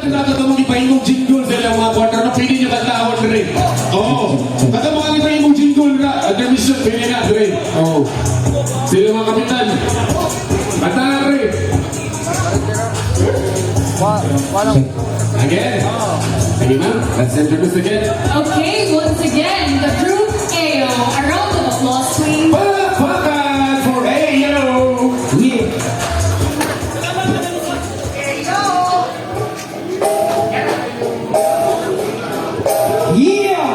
Nagkakatamang ipahimong jingle sa ilang mga kwarta na pwede niya katawad rin. Oo. Katamang ipahimong jingle na. Admission, pwede na rin. Oo. Sila mga kapitan. Katawad rin. Again. Sige ma'am, let's introduce again. Okay, once again, the group AO. A round of applause, please. Palakpakan for AO! Yeah. Yeah!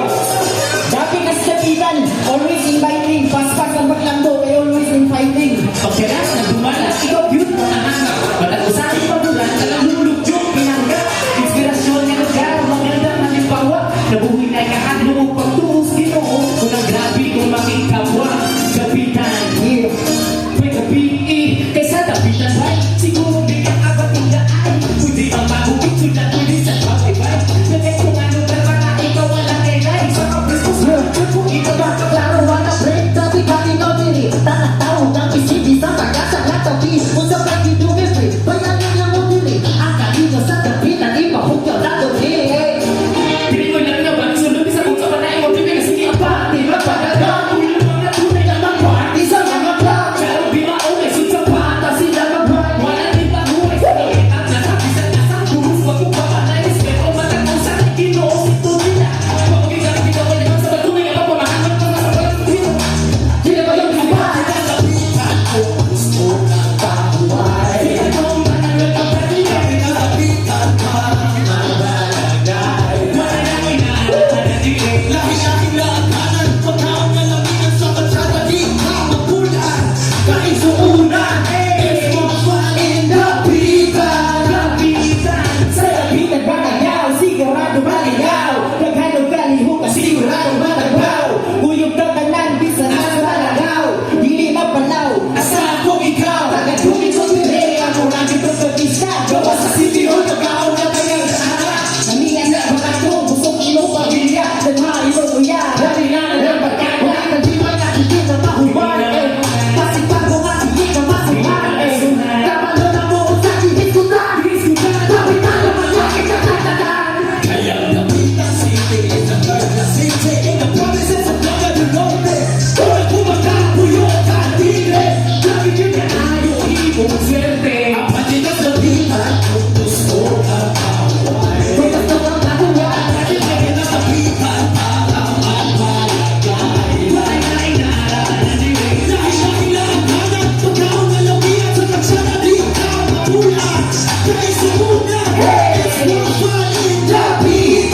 Dati kasi kapitan, always inviting. Paspas ang baklando, ay always inviting. Pagkalas na dumala, ikaw yun mo nahanap. Pag-usahin pagulan, nalulugdyok, pinangga. Inspirasyon na lugar, maganda na limpawa. Nabuhay na ikahan, lumupang tuos, ginoo. Unang grabe kung makikabwa. Kapitan, Yeah! may kapi-i. Kaysa kapitan, right? Siguro di ka abat ay. Pwede ang mahugit, sulat pwede sa pag-ibay. Nagay kung ano ka para ikaw walang kairay. Sa kapristos, kung ikaw makaklaro, wala break. Dati no dili, tanah tao, ng isipin sa pagkasa na tabi. Unsa pa gidumipri, bayanin niya mo dili. Ang kanino sa kapitan, ipahugyo na dili. Piling ko lang naman, sunod sa kung sa panay mo, bibig kasi ang pati, magpagagang. Ulo mga tunay na magparty sa mga club. Pero di maunay, sud sa pata sila mag-run. Wala din pahuway sa gawin at nasabi sa nasang gurus. Wag mo papanay, respeto, matakaw sa ginoo, ito nila. Pagpagin ka, di ka wala naman sa batunay, ang pamahanap ka na sa walang dito. Sila ba yung iba? Kapitan ko, gusto ng pahuway. Sino ang manangal ka pa rin? Kapitan ka, mabalagay. Wala na ko'y natatadiin. Lahi-lahing laakanan, pagkaon na laminan sa kalsada, di ka mapulaan. Kaisuunan, it's more fun in the Kapitan. Kapitan, Sa kapitan bagayaw, sigurado bagayaw. Naghanong kalihukan, sigurado matagbaw. Uyog na tanan, bisa na sa malagaw. Dili mapalaw, asa akong ikaw. taga-tumi ko dire. Ako lang dito sa pista, gawa sa city hall, nagkaon na tayo sa harap. Namiyan na bakato, busog ilong pamilya. Nagmaha ilong kuya, dali na ng pagkain. Wala di man natin na mahuman. Pasipag mo nga, hindi ka masihan. Kapalo na mo, sa hihit ko na. Kapitan naman laki ka tatagan. Kaya Kapitan City is a murder city in the provinces of Langa del Norte. Kung kumakapuyo ka dire, lagi yun na ayaw ibong swerte. Ang patigas na bitan, kung gusto ka kaway. Kung gusto kang mahuwan, Dahil lagi na kapitan para magpalagay. Walay na inarananin. Dahil lang hanap, pagkaon na lawian sa tagsana, di ka mapulaan. Kaisuunan, it's more fun in the Kapitan.